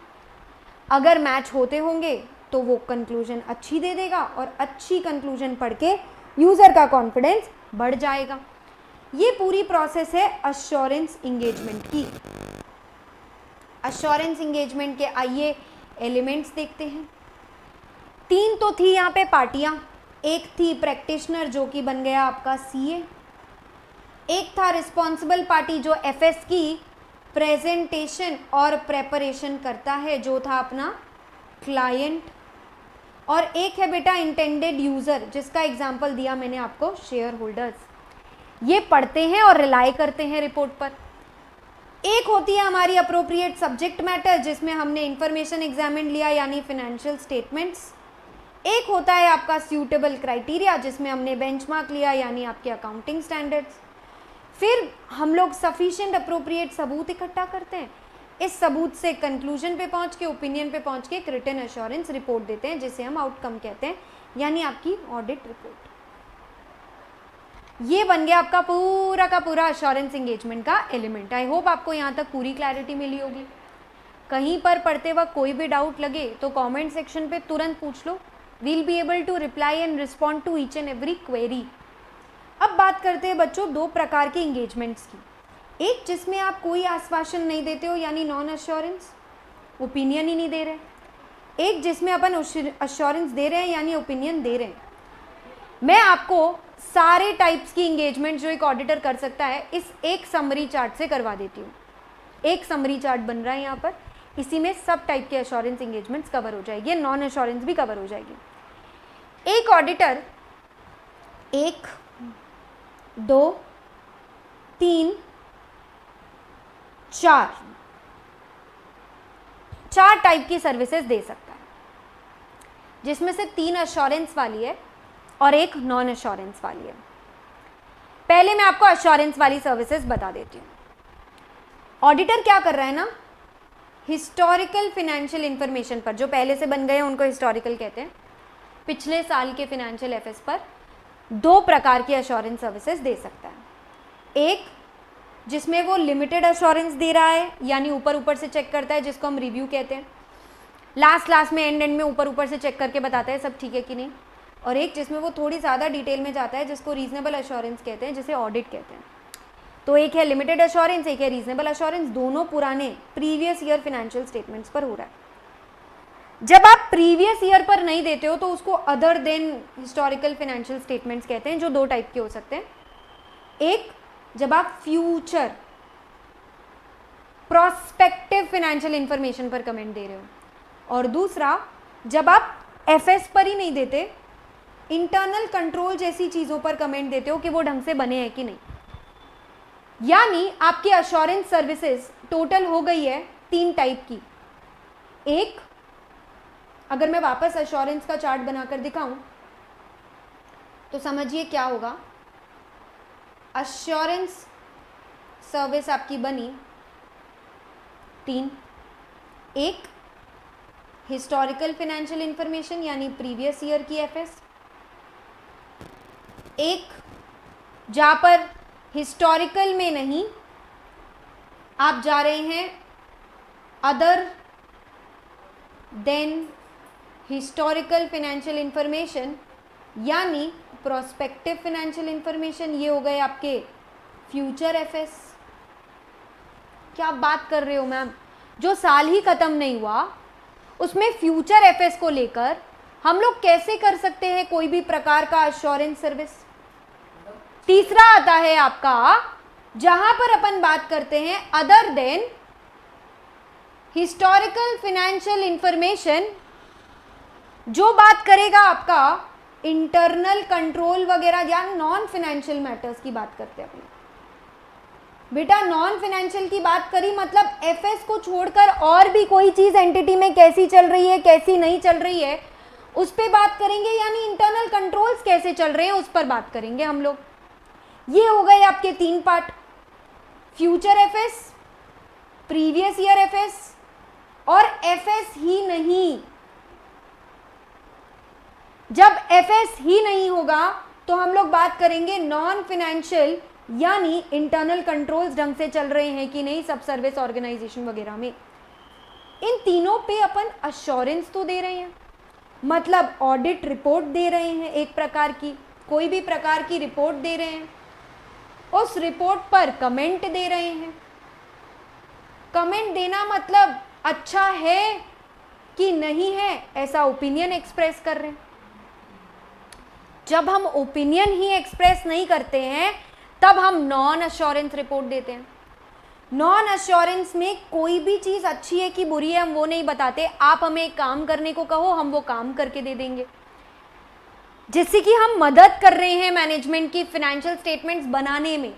अगर मैच होते होंगे तो वो कंक्लूजन अच्छी दे देगा और अच्छी कंक्लूजन पढ़ के यूज़र का कॉन्फिडेंस बढ़ जाएगा। ये पूरी प्रोसेस है अश्योरेंस इंगेजमेंट की। अश्योरेंस इंगेजमेंट के आइए एलिमेंट्स देखते हैं। तीन तो थी यहाँ पे पार्टियाँ। एक थी प्रैक्टिशनर जो कि बन गया आपका सीए, एक था रिस्पॉन्सिबल पार्टी जो एफएस की प्रेजेंटेशन और प्रेपरेशन करता है जो था अपना क्लाइंट, और एक है बेटा इंटेंडेड यूज़र जिसका एग्जाम्पल दिया मैंने आपको शेयर होल्डर्स। ये पढ़ते हैं और रिलाई करते हैं रिपोर्ट पर। एक होती है हमारी अप्रोप्रिएट सब्जेक्ट मैटर जिसमें हमने इंफॉर्मेशन एग्जामिन लिया यानी फिनेंशियल स्टेटमेंट्स। एक होता है आपका सूटेबल क्राइटेरिया जिसमें हमने बेंचमार्क लिया यानी आपके अकाउंटिंग स्टैंडर्ड्स। फिर हम लोग सफिशिएंट अप्रोप्रिएट सबूत इकट्ठा करते हैं। इस सबूत से कंक्लूजन पे पहुंच के, ओपिनियन पे पहुंच के एक रिटन एश्योरेंस रिपोर्ट देते हैं जिसे हम आउटकम कहते हैं यानी आपकी ऑडिट रिपोर्ट। ये बन गया आपका पूरा का पूरा एश्योरेंस इंगेजमेंट का एलिमेंट। आई होप आपको यहाँ तक पूरी क्लैरिटी मिली होगी। कहीं पर पढ़ते वक्त कोई भी डाउट लगे तो कमेंट सेक्शन पे तुरंत पूछ लो। Will be able to reply and respond to each and every query. अब बात करते हैं बच्चों दो प्रकार के इंगेजमेंट्स की। एक जिसमें आप कोई आश्वासन नहीं देते हो यानी नॉन एश्योरेंस, ओपिनियन ही नहीं दे रहे। एक जिसमें अपन एश्योरेंस दे रहे हैं यानी ओपिनियन दे रहे हैं। मैं आपको सारे टाइप्स की इंगेजमेंट जो एक ऑडिटर कर सकता है इस एक समरी चार्ट से करवा देती हूँ। एक समरी चार्ट बन रहा है यहाँ पर, इसी में सब टाइप के एश्योरेंस इंगेजमेंट्स कवर हो जाएगी, नॉन एश्योरेंस भी कवर हो जाएगी। एक ऑडिटर 1, 2, 3, 4 टाइप की सर्विसेज दे सकता है, जिसमें से 3 एश्योरेंस वाली है और एक नॉन एश्योरेंस वाली है। पहले मैं आपको एश्योरेंस वाली सर्विसेज बता देती हूँ। ऑडिटर क्या कर रहा है ना, हिस्टोरिकल फिनेंशियल इंफॉर्मेशन पर, जो पहले से बन गए हैं उनको हिस्टोरिकल कहते हैं, पिछले साल के फिनेंशियल एफएस पर 2 प्रकार की एश्योरेंस सर्विसेज दे सकता है। एक जिसमें वो लिमिटेड एश्योरेंस दे रहा है यानी ऊपर ऊपर से चेक करता है, जिसको हम रिव्यू कहते हैं। लास्ट में एंड में ऊपर से चेक करके बताता है सब ठीक है कि नहीं। और एक जिसमें वो थोड़ी ज़्यादा डिटेल में जाता है जिसको रीजनेबल एश्योरेंस कहते हैं, जिसे ऑडिट कहते हैं। तो एक है लिमिटेड एश्योरेंस, एक है रीजनेबल एश्योरेंस। दोनों पुराने प्रीवियस ईयर फिनेंशियल स्टेटमेंट्स पर हो रहा है। जब आप प्रीवियस ईयर पर नहीं देते हो तो उसको other than historical financial statements कहते हैं, जो 2 टाइप के हो सकते हैं। एक जब आप फ्यूचर प्रोस्पेक्टिव फाइनेंशियल इंफॉर्मेशन पर कमेंट दे रहे हो, और दूसरा जब आप एफएस पर ही नहीं देते, इंटरनल कंट्रोल जैसी चीज़ों पर कमेंट देते हो कि वो ढंग से बने हैं कि नहीं। यानी आपकी अश्योरेंस सर्विसेज टोटल हो गई है 3 टाइप की। एक, अगर मैं वापस अश्योरेंस का चार्ट बनाकर दिखाऊं तो समझिए क्या होगा। अश्योरेंस सर्विस आपकी बनी 3। एक, हिस्टोरिकल फाइनेंशियल इंफॉर्मेशन यानी प्रीवियस ईयर की एफएस। एक, जहां पर हिस्टोरिकल में नहीं, आप जा रहे हैं other than historical financial information यानी प्रोस्पेक्टिव फाइनेंशियल इंफॉर्मेशन। ये हो गए आपके फ्यूचर एफएस। क्या आप बात कर रहे हो मैम? जो साल ही खत्म नहीं हुआ उसमें फ्यूचर एफएस को लेकर हम लोग कैसे कर सकते हैं कोई भी प्रकार का अश्योरेंस सर्विस? तीसरा आता है आपका, जहां पर अपन बात करते हैं other than historical financial information, जो बात करेगा आपका इंटरनल कंट्रोल वगैरह या नॉन फाइनेंशियल मैटर्स की बात करते हैं अपन। बेटा नॉन फाइनेंशियल की बात करी मतलब एफएस को छोड़कर और भी कोई चीज एंटिटी में कैसी चल रही है कैसी नहीं चल रही है उस पर बात करेंगे, यानी इंटरनल कंट्रोल्स कैसे चल रहे हैं उस पर बात करेंगे हम लोग। ये हो गए आपके 3 part, future FS, previous year FS और एफएस ही नहीं। जब एफएस ही नहीं होगा तो हम लोग बात करेंगे नॉन फाइनेंशियल यानी इंटरनल कंट्रोल्स ढंग से चल रहे हैं कि नहीं सब सर्विस ऑर्गेनाइजेशन वगैरह में। इन तीनों पे अपन अश्योरेंस तो दे रहे हैं, मतलब ऑडिट रिपोर्ट दे रहे हैं, एक प्रकार की कोई भी प्रकार की रिपोर्ट दे रहे हैं, उस रिपोर्ट पर कमेंट दे रहे हैं। कमेंट देना मतलब अच्छा है कि नहीं है ऐसा ओपिनियन एक्सप्रेस कर रहे हैं। जब हम ओपिनियन ही एक्सप्रेस नहीं करते हैं तब हम नॉन अश्योरेंस रिपोर्ट देते हैं। नॉन अश्योरेंस में कोई भी चीज अच्छी है कि बुरी है हम वो नहीं बताते, आप हमें एक काम करने को कहो हम वो काम करके दे देंगे। जिससे कि हम मदद कर रहे हैं मैनेजमेंट की फाइनेंशियल स्टेटमेंट्स बनाने में,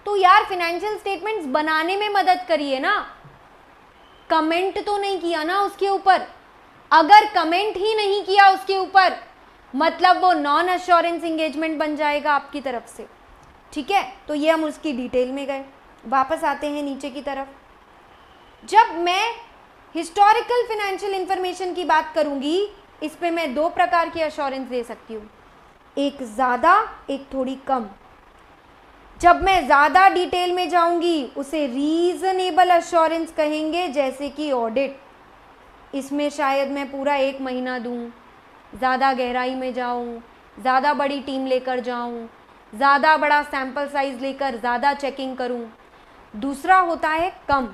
तो यार फाइनेंशियल स्टेटमेंट्स बनाने में मदद करिए ना, कमेंट तो नहीं किया ना उसके ऊपर। अगर कमेंट ही नहीं किया उसके ऊपर मतलब वो नॉन अश्योरेंस एंगेजमेंट बन जाएगा आपकी तरफ से। ठीक है, तो ये हम उसकी डिटेल में गए। वापस आते हैं नीचे की तरफ। जब मैं हिस्टोरिकल फाइनेंशियल इंफॉर्मेशन की बात करूंगी इस पे मैं 2 प्रकार की अश्योरेंस दे सकती हूँ, एक ज़्यादा एक थोड़ी कम। जब मैं ज़्यादा डिटेल में जाऊंगी उसे रीजनेबल अश्योरेंस कहेंगे, जैसे कि ऑडिट। इसमें शायद मैं पूरा 1 महीना दूँ, ज़्यादा गहराई में जाऊँ, ज़्यादा बड़ी टीम लेकर जाऊँ, ज़्यादा बड़ा सैंपल साइज लेकर ज़्यादा चेकिंग करूँ। दूसरा होता है कम,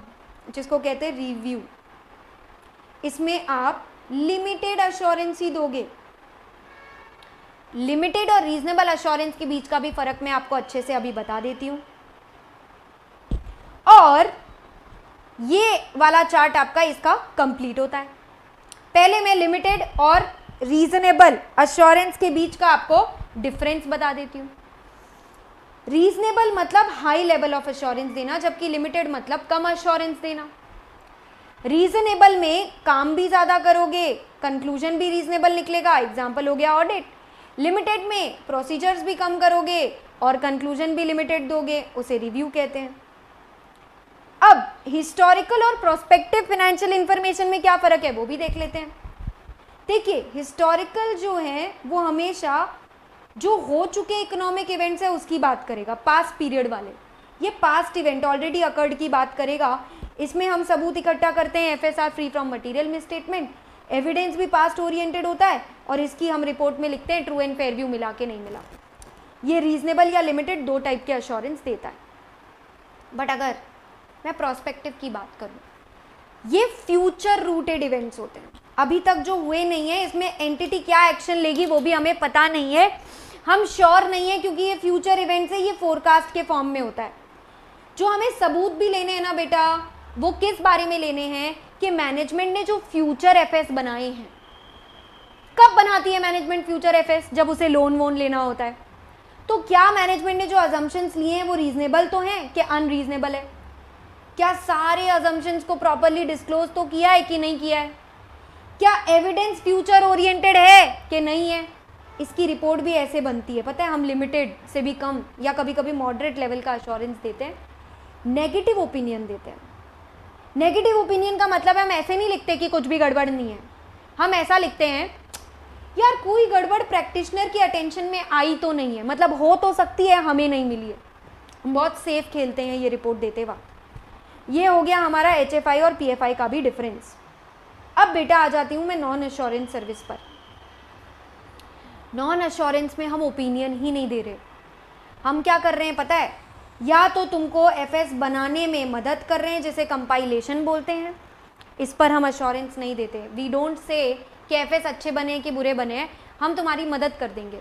जिसको कहते हैं रिव्यू। इसमें आप लिमिटेड अश्योरेंस ही दोगे। लिमिटेड और रीजनेबल अश्योरेंस के बीच का भी फर्क मैं आपको अच्छे से अभी बता देती हूँ। और ये वाला चार्ट आपका इसका कंप्लीट होता है। पहले मैं लिमिटेड और रीजनेबल अश्योरेंस के बीच का आपको डिफरेंस बता देती हूँ। रीजनेबल मतलब हाई लेवल ऑफ अश्योरेंस देना, जबकि लिमिटेड मतलब कम अश्योरेंस देना। रीजनेबल में काम भी ज़्यादा करोगे, कंक्लूजन भी रीजनेबल निकलेगा, एग्जाम्पल हो गया ऑडिट। लिमिटेड में प्रोसीजर्स भी कम करोगे और कंक्लूजन भी लिमिटेड दोगे, उसे रिव्यू कहते हैं। अब हिस्टोरिकल और प्रोस्पेक्टिव फाइनेंशियल इंफॉर्मेशन में क्या फ़र्क है वो भी देख लेते हैं। देखिए हिस्टोरिकल जो है वो हमेशा जो हो चुके इकोनॉमिक इवेंट्स है उसकी बात करेगा, पास्ट पीरियड वाले। ये पास्ट इवेंट ऑलरेडी अकर्ड की बात करेगा। इसमें हम सबूत इकट्ठा करते हैं, FSR free from material misstatement. Evidence भी पास्ट ओरिएंटेड होता है और इसकी हम रिपोर्ट में लिखते हैं ट्रू एंड फेयर व्यू मिला के नहीं मिला। ये रीजनेबल या लिमिटेड 2 टाइप के अश्योरेंस देता है। बट अगर मैं प्रोस्पेक्टिव की बात करूँ, ये फ्यूचर रूटेड इवेंट्स होते हैं, अभी तक जो हुए नहीं है, इसमें एंटिटी क्या एक्शन लेगी वो भी हमें पता नहीं है, हम श्योर नहीं है क्योंकि ये फ्यूचर इवेंट्स है, ये फोरकास्ट के फॉर्म में होता है। जो हमें सबूत भी लेने हैं ना बेटा, वो किस बारे में लेने हैं कि मैनेजमेंट ने जो फ्यूचर एफएस बनाए हैं कब बनाती है मैनेजमेंट फ्यूचर एफएस? जब उसे लोन वोन लेना होता है। तो क्या मैनेजमेंट ने जो अजम्पशंस लिए हैं वो रीजनेबल तो हैं कि अनरीजनेबल है? क्या सारे अजम्पशंस को प्रॉपरली डिस्क्लोज तो किया है कि नहीं किया है? क्या एविडेंस फ्यूचर ओरिएंटेड है कि नहीं है? इसकी रिपोर्ट भी ऐसे बनती है, पता है, हम लिमिटेड से भी कम या कभी कभी मॉडरेट लेवल का अश्योरेंस देते हैं, नेगेटिव ओपिनियन देते हैं। नेगेटिव ओपिनियन का मतलब है हम ऐसे नहीं लिखते कि कुछ भी गड़बड़ नहीं है, हम ऐसा लिखते हैं यार कोई गड़बड़ प्रैक्टिशनर की अटेंशन में आई तो नहीं है, मतलब हो तो सकती है, हमें नहीं मिली है। हम बहुत सेफ खेलते हैं ये रिपोर्ट देते वक्त। ये हो गया हमारा HFI और PFI का भी डिफरेंस। अब बेटा आ जाती हूँ मैं नॉन एश्योरेंस सर्विस पर। नॉन एश्योरेंस में हम ओपिनियन ही नहीं दे रहे, हम क्या कर रहे हैं पता है, या तो तुमको FS बनाने में मदद कर रहे हैं जिसे कंपाइलेशन बोलते हैं, इस पर हम एश्योरेंस नहीं देते। वी डोंट से कि FS अच्छे बने कि बुरे बने, हम तुम्हारी मदद कर देंगे,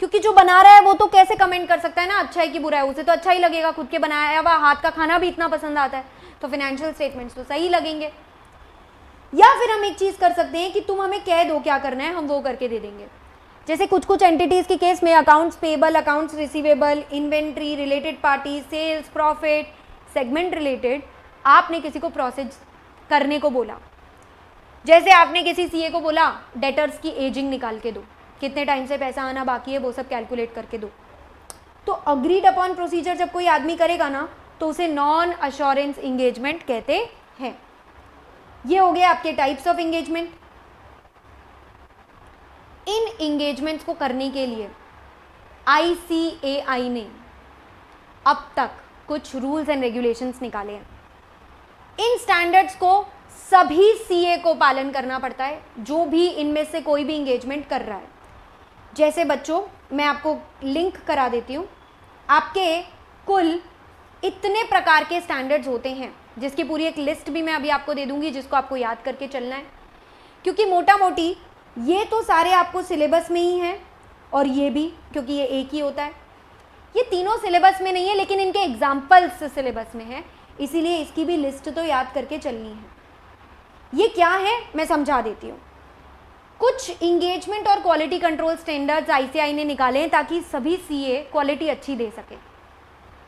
क्योंकि जो बना रहा है वो तो कैसे कमेंट कर सकता है ना अच्छा है कि बुरा है, उसे तो अच्छा ही लगेगा, खुद के बनाया हुआ हाथ का खाना भी इतना पसंद आता है, तो फाइनेंशियल स्टेटमेंट्स तो सही लगेंगे। या फिर हम एक चीज कर सकते हैं कि तुम हमें कह दो क्या करना है, हम वो करके दे देंगे। जैसे कुछ कुछ एंटिटीज के केस में accounts payable, accounts receivable, inventory, related party, sales, profit, segment related आपने किसी को प्रोसेस करने को बोला। जैसे आपने किसी CA को बोला डेटर्स की एजिंग निकाल के दो, कितने टाइम से पैसा आना बाकी है वो सब कैलकुलेट करके दो। तो अग्रीड अपॉन प्रोसीजर जब कोई आदमी करेगा ना तो उसे नॉन अश्योरेंस इंगेजमेंट कहते हैं। ये हो गए आपके types of engagement. In engagements को करने के लिए ICAI ने अब तक कुछ रूल्स एंड रेगुलेशंस निकाले हैं। इन स्टैंडर्ड्स को सभी CA को पालन करना पड़ता है जो भी इनमें से कोई भी इंगेजमेंट कर रहा है। जैसे बच्चों मैं आपको लिंक करा देती हूँ, आपके कुल इतने प्रकार के स्टैंडर्ड्स होते हैं जिसकी पूरी एक लिस्ट भी मैं अभी आपको दे दूंगी जिसको आपको याद करके चलना है, क्योंकि मोटा मोटी ये तो सारे आपको सिलेबस में ही हैं और ये भी, क्योंकि ये एक ही होता है। ये तीनों सिलेबस में नहीं है लेकिन इनके एग्जाम्पल्स सिलेबस में है, इसीलिए इसकी भी लिस्ट तो याद करके चलनी है। ये क्या है मैं समझा देती हूँ। कुछ इंगेजमेंट और क्वालिटी कंट्रोल स्टैंडर्ड्स ICAI ने निकाले हैं ताकि सभी CA क्वालिटी अच्छी दे सके।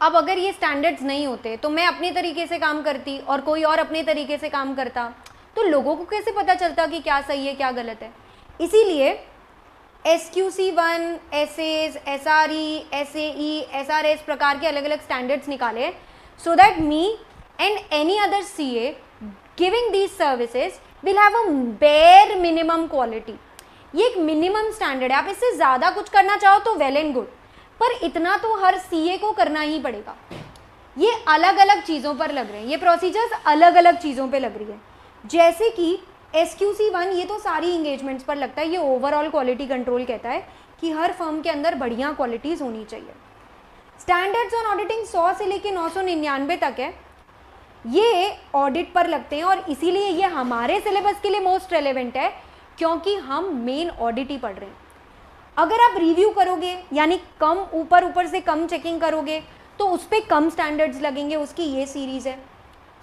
अब अगर ये स्टैंडर्ड्स नहीं होते तो मैं अपने तरीके से काम करती और कोई और अपने तरीके से काम करता, तो लोगों को कैसे पता चलता कि क्या सही है क्या गलत है। इसीलिए SQC1, SAs, SRE, SAE, SRS प्रकार के अलग अलग स्टैंडर्ड्स निकाले so that me and any other CA giving these services will have a bare minimum quality। ये एक मिनिमम स्टैंडर्ड है, आप इससे ज़्यादा कुछ करना चाहो तो वेल एंड गुड, पर इतना तो हर CA को करना ही पड़ेगा। ये अलग अलग चीज़ों पर लग रहे हैं, ये प्रोसीजर्स अलग अलग चीज़ों पे लग रही है। जैसे कि SQC1 ये तो सारी इंगेजमेंट्स पर लगता है, ये ओवरऑल क्वालिटी कंट्रोल कहता है कि हर फर्म के अंदर बढ़िया क्वालिटीज़ होनी चाहिए। स्टैंडर्ड्स ऑन ऑडिटिंग 100 से लेकर 999 तक है, ये ऑडिट पर लगते हैं और इसीलिए ये हमारे सिलेबस के लिए मोस्ट रेलेवेंट है क्योंकि हम मेन ऑडिट ही पढ़ रहे हैं। अगर आप रिव्यू करोगे यानी कम ऊपर से कम चेकिंग करोगे तो उस पर कम स्टैंडर्ड्स लगेंगे, उसकी ये सीरीज़ है।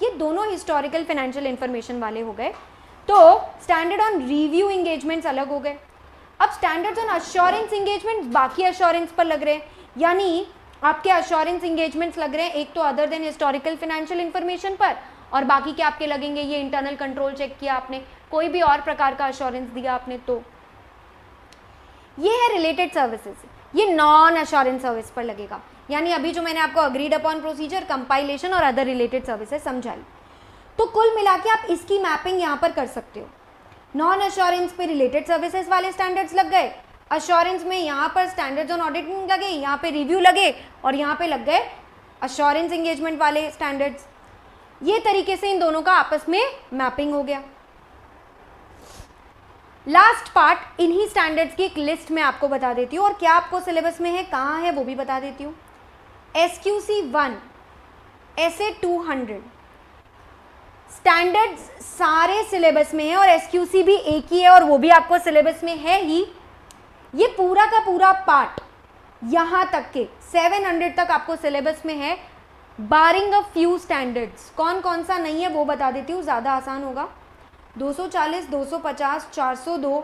ये दोनों हिस्टोरिकल फाइनेंशियल इंफॉर्मेशन वाले हो गए, तो स्टैंडर्ड ऑन रिव्यू इंगेजमेंट्स अलग हो गए। अब स्टैंडर्ड्स ऑन अश्योरेंस इंगेजमेंट्स बाकी अश्योरेंस पर लग रहे हैं, यानी आपके अश्योरेंस इंगेजमेंट्स लग रहे हैं एक तो other than historical financial information पर, और बाकी के आपके लगेंगे ये इंटरनल कंट्रोल चेक किया आपने, कोई भी और प्रकार का अश्योरेंस दिया आपने तो। ये है रिलेटेड सर्विसेज, ये नॉन अश्योरेंस सर्विस पर लगेगा, यानी अभी जो मैंने आपको अग्रीड अपॉन प्रोसीजर, कंपाइलेशन और अदर रिलेटेड सर्विसेज समझाई, तो कुल मिला के आप इसकी मैपिंग यहाँ पर कर सकते हो। नॉन अश्योरेंस पे रिलेटेड सर्विसेज वाले स्टैंडर्ड्स लग गए, अश्योरेंस में यहाँ पर स्टैंडर्ड्स ऑन ऑडिटिंग लगे, यहाँ पे रिव्यू लगे और यहाँ पे लग गए अश्योरेंस एंगेजमेंट वाले स्टैंडर्ड्स। ये तरीके से इन दोनों का आपस में मैपिंग हो गया। लास्ट पार्ट, इन्हीं स्टैंडर्ड्स की एक लिस्ट में आपको बता देती हूँ और क्या आपको सिलेबस में है, कहाँ है वो भी बता देती हूँ। SQC1, SA 200 स्टैंडर्ड्स सारे सिलेबस में है और SQC भी एक ही है और वो भी आपको सिलेबस में है ही। ये पूरा का पूरा पार्ट यहाँ तक के 700 तक आपको सिलेबस में है, बारिंग अ फ्यू स्टैंडर्ड्स। कौन कौन सा नहीं है वो बता देती हूँ, ज़्यादा आसान होगा। 240, 250, 402,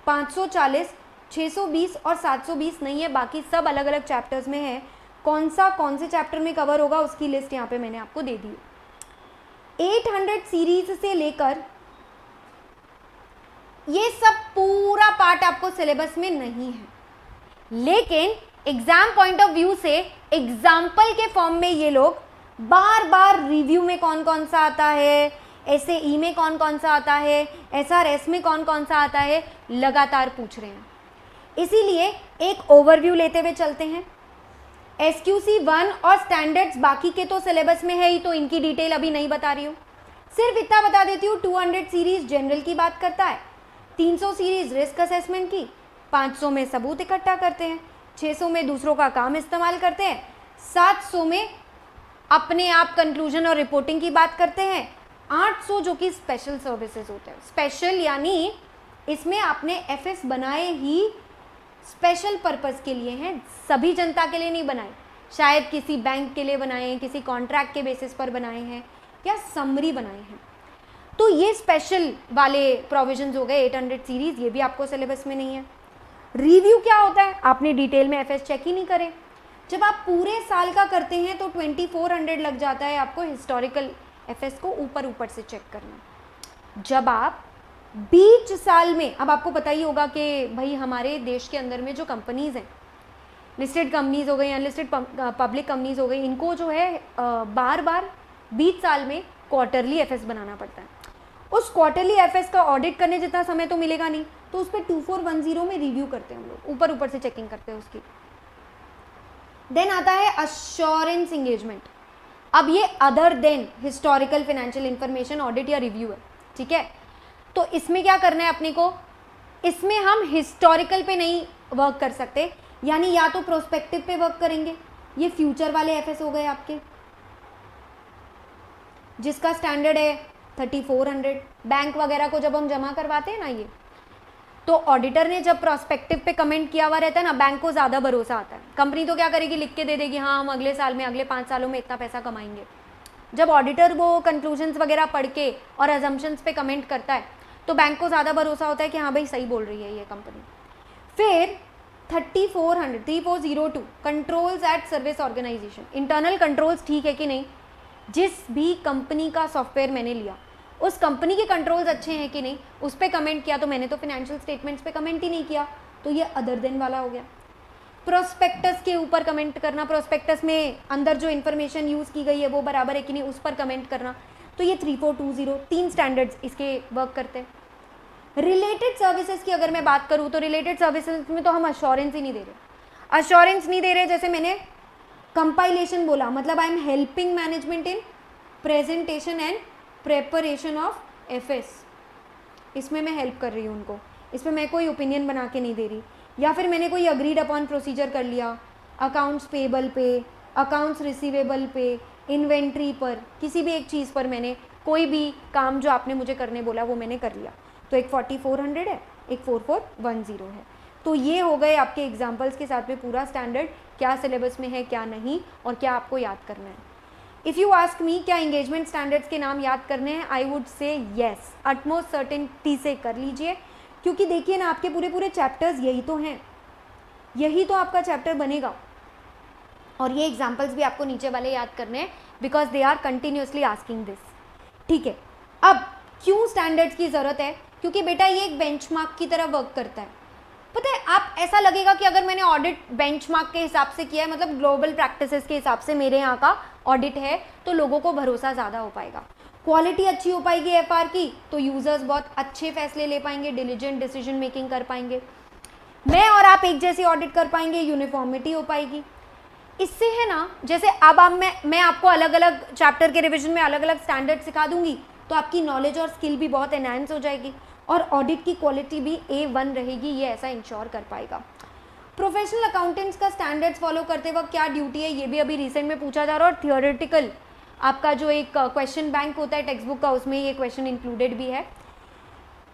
540, 620 और 720 नहीं है, बाकी सब अलग अलग चैप्टर्स में है। कौन से चैप्टर में कवर होगा उसकी लिस्ट यहाँ पे मैंने आपको दे दी। 800 सीरीज से लेकर ये सब पूरा पार्ट आपको सिलेबस में नहीं है, लेकिन एग्जाम पॉइंट ऑफ व्यू से एग्जाम्पल के फॉर्म में ये लोग बार बार रिव्यू में कौन कौन सा आता है, एसएई में कौन कौन सा आता है, एसआरएस में कौन कौन सा आता है, लगातार पूछ रहे हैं। इसीलिए एक ओवरव्यू लेते हुए चलते हैं। एसक्यूसी 1 और स्टैंडर्ड्स बाकी के तो सिलेबस में है ही, तो इनकी डिटेल अभी नहीं बता रही हूँ। सिर्फ इतना बता देती हूँ, 200 सीरीज जनरल की बात करता है, 300 सीरीज रिस्क असेसमेंट की, 500 में सबूत इकट्ठा करते हैं, 600 में दूसरों का काम इस्तेमाल करते हैं, 700 में अपने आप कंक्लूजन और रिपोर्टिंग की बात करते हैं, 800 जो कि स्पेशल सर्विसेज होते हैं। स्पेशल यानी इसमें आपने एफएस बनाए ही स्पेशल पर्पस के लिए हैं, सभी जनता के लिए नहीं बनाए। शायद किसी बैंक के लिए बनाए हैं, किसी कॉन्ट्रैक्ट के बेसिस पर बनाए हैं, या समरी बनाए हैं। तो ये स्पेशल वाले प्रोविजंस हो गए 800 सीरीज, ये भी आपको सिलेबस में नहीं है। रिव्यू क्या होता है, आपने डिटेल में एफएस चेक ही नहीं करे। जब आप पूरे साल का करते हैं तो 2400 लग जाता है आपको हिस्टोरिकल एफएस को ऊपर से चेक करना। जब आप बीच साल में, अब आपको पता ही होगा कि भाई हमारे देश के अंदर में जो कंपनीज हैं, लिस्टेड कंपनीज हो गई, अनलिस्टेड पब्लिक कंपनीज हो गई, इनको जो है बार बार बीच साल में क्वार्टरली एफएस बनाना पड़ता है। उस क्वार्टरली एफएस का ऑडिट करने जितना समय तो मिलेगा नहीं, तो उस पर 2410 में रिव्यू करते हैं हम लोग, ऊपर से चेकिंग करते हैं उसकी। देन आता है अश्योरेंस इंगेजमेंट। अब ये other than historical financial information audit या रिव्यू है, ठीक है। तो इसमें क्या करना है अपने को, इसमें हम हिस्टोरिकल पे नहीं वर्क कर सकते, यानी या तो प्रोस्पेक्टिव पे वर्क करेंगे, ये फ्यूचर वाले एफएस हो गए आपके, जिसका स्टैंडर्ड है 3400। बैंक वगैरह को जब हम जमा करवाते हैं ना, ये तो ऑडिटर ने जब प्रोस्पेक्टिव पे कमेंट किया हुआ रहता है ना, बैंक को ज़्यादा भरोसा आता है। कंपनी तो क्या करेगी, लिख के दे देगी, हाँ हम अगले साल में, अगले 5 सालों में इतना पैसा कमाएंगे। जब ऑडिटर वो कंक्लूजन्स वगैरह पढ़ के और अजम्पशंस पे कमेंट करता है, तो बैंक को ज़्यादा भरोसा होता है कि हाँ भाई सही बोल रही है ये कंपनी। फिर 3402 controls at service organisation, internal controls ठीक है कि नहीं, जिस भी कंपनी का सॉफ्टवेयर मैंने लिया उस कंपनी के कंट्रोल्स अच्छे हैं कि नहीं, उस पर कमेंट किया। तो मैंने तो फाइनेंशियल स्टेटमेंट्स पे कमेंट ही नहीं किया, तो ये अदर देन वाला हो गया। प्रोस्पेक्टस के ऊपर कमेंट करना, प्रोस्पेक्टस में अंदर जो इन्फॉर्मेशन यूज़ की गई है वो बराबर है कि नहीं, उस पर कमेंट करना, तो ये 3420 3 स्टैंडर्ड्स इसके वर्क करते हैं। रिलेटेड सर्विसेज की अगर मैं बात करूँ तो रिलेटेड सर्विसेज में तो हम अश्योरेंस ही नहीं दे रहे। अश्योरेंस नहीं दे रहे, जैसे मैंने कंपाइलेशन बोला, मतलब I am helping management in presentation and preparation of FS, इसमें मैं हेल्प कर रही हूँ उनको, इसमें मैं कोई ओपिनियन बना के नहीं दे रही। या फिर मैंने कोई अग्रीड अपॉन प्रोसीजर कर लिया, अकाउंट्स पेबल पे, अकाउंट्स रिसीवेबल पे, इन्वेंट्री पर, किसी भी एक चीज़ पर मैंने कोई भी काम जो आपने मुझे करने बोला वो मैंने कर लिया, तो एक 4400 है, एक 4410 है। तो ये हो गए आपके एग्जाम्पल्स के साथ में पूरा स्टैंडर्ड, क्या सिलेबस में है क्या नहीं और क्या आपको याद करना है। इफ़ यू आस्क मी क्या इंगेजमेंट स्टैंडर्ड्स के नाम याद करने हैं, I would say yes, utmost certainty से कर लीजिए, क्योंकि देखिए ना आपके पूरे चैप्टर्स यही तो हैं, यही तो आपका चैप्टर बनेगा। और ये एग्जाम्पल्स भी आपको नीचे वाले याद करने हैं, because they are continuously asking this, ठीक है। अब क्यों स्टैंडर्ड्स की ज़रूरत है, क्योंकि बेटा ये एक बेंचमार्क की तरह वर्क करता है। पता है, आप ऐसा लगेगा कि अगर मैंने ऑडिट बेंचमार्क के हिसाब से किया है, मतलब ग्लोबल प्रैक्टिसेस के हिसाब से मेरे यहाँ का ऑडिट है, तो लोगों को भरोसा ज़्यादा हो पाएगा, क्वालिटी अच्छी हो पाएगी एफआर की, तो यूजर्स बहुत अच्छे फैसले ले पाएंगे, डिलीजेंट डिसीजन मेकिंग कर पाएंगे, मैं और आप एक जैसी ऑडिट कर पाएंगे, यूनिफॉर्मिटी हो पाएगी। इससे है ना, जैसे अब मैं आपको अलग अलग चैप्टर के रिविजन में अलग अलग स्टैंडर्ड सिखा दूंगी, तो आपकी नॉलेज और स्किल भी बहुत एनहांस हो जाएगी और ऑडिट की क्वालिटी भी A1 रहेगी, ये ऐसा इंश्योर कर पाएगा। प्रोफेशनल अकाउंटेंट्स का स्टैंडर्ड्स फॉलो करते वक्त क्या ड्यूटी है, ये भी अभी रिसेंट में पूछा जा रहा है। और थियोरेटिकल आपका जो एक क्वेश्चन बैंक होता है टेक्स्ट बुक का, उसमें ये क्वेश्चन इंक्लूडेड भी है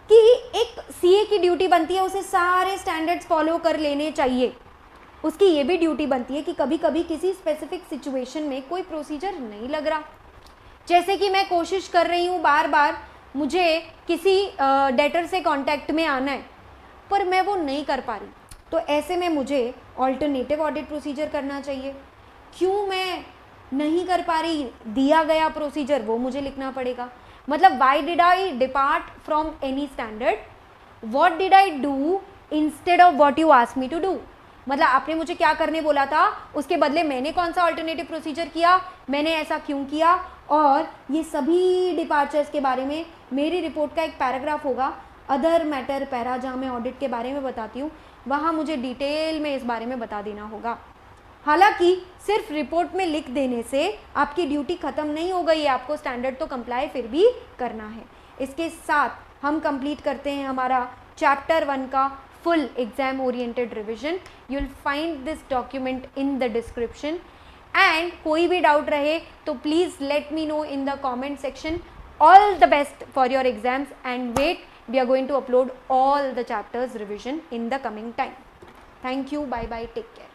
कि एक सीए की ड्यूटी बनती है उसे सारे स्टैंडर्ड्स फॉलो कर लेने चाहिए। उसकी ये भी ड्यूटी बनती है कि कभी कभी किसी स्पेसिफिक सिचुएशन में कोई प्रोसीजर नहीं लग रहा, जैसे कि मैं कोशिश कर रही हूँ बार बार, मुझे किसी डेटर से कांटेक्ट में आना है, पर मैं वो नहीं कर पा रही, तो ऐसे में मुझे ऑल्टरनेटिव ऑडिट प्रोसीजर करना चाहिए। क्यों मैं नहीं कर पा रही, दिया गया प्रोसीजर वो मुझे लिखना पड़ेगा। मतलब why did I depart from any standard, what did I do instead of what you ask me to do. मतलब आपने मुझे क्या करने बोला था, उसके बदले मैंने कौन सा ऑल्टरनेटिव प्रोसीजर किया, मैंने ऐसा क्यों किया, और ये सभी डिपार्चर्स के बारे में मेरी रिपोर्ट का एक पैराग्राफ होगा, अदर मैटर पैरा, जहाँ मैं ऑडिट के बारे में बताती हूँ, वहाँ मुझे डिटेल में इस बारे में बता देना होगा। हालांकि सिर्फ रिपोर्ट में लिख देने से आपकी ड्यूटी ख़त्म नहीं हो गई है, आपको स्टैंडर्ड तो कंप्लाई फिर भी करना है। इसके साथ हम कंप्लीट करते हैं हमारा चैप्टर 1 का full exam oriented revision. You will find this document in the description, and कोई भी डाउट रहे तो please let me know in the comment section. All the best for your exams and wait, we are going to upload all the chapters revision in the coming time. Thank you, bye bye, take care.